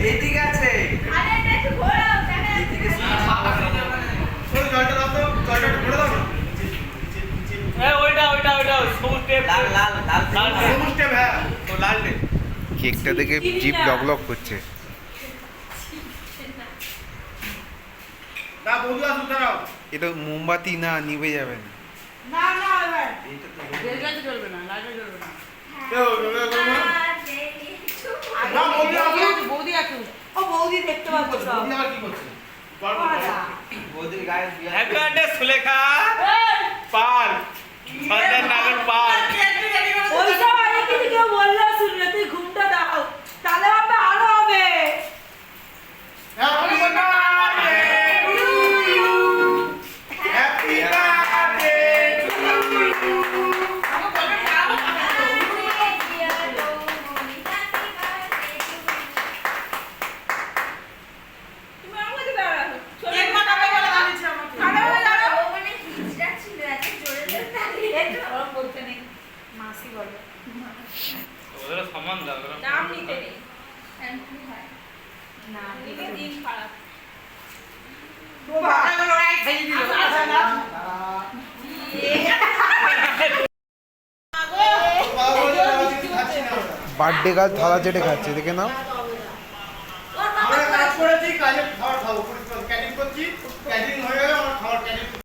এইদিকে আছে। কেকটা দেখে জিভ লক লক করছে। এটা মোমবাতি না, নিভে যাবে না। বৌদি দেখতে পাচ্ছ বৌদির গায়ে হ্যাপি বার্থডে সুলেখা পাল সন্ধ্যার নাগর পাল। ওইসব আগে কিছু কেউ বললে শুনলে তুই ঘুমটা দাও তাহলে হবে আরো হবে। Happy birthday to you, happy birthday to you. মাসি বলে ওদের সমান দাও নাম নিতে নেই না নিতে দিন খারাপ বার্থডে গার্ল থালা চেটে খাচ্ছে, দেখে নাও।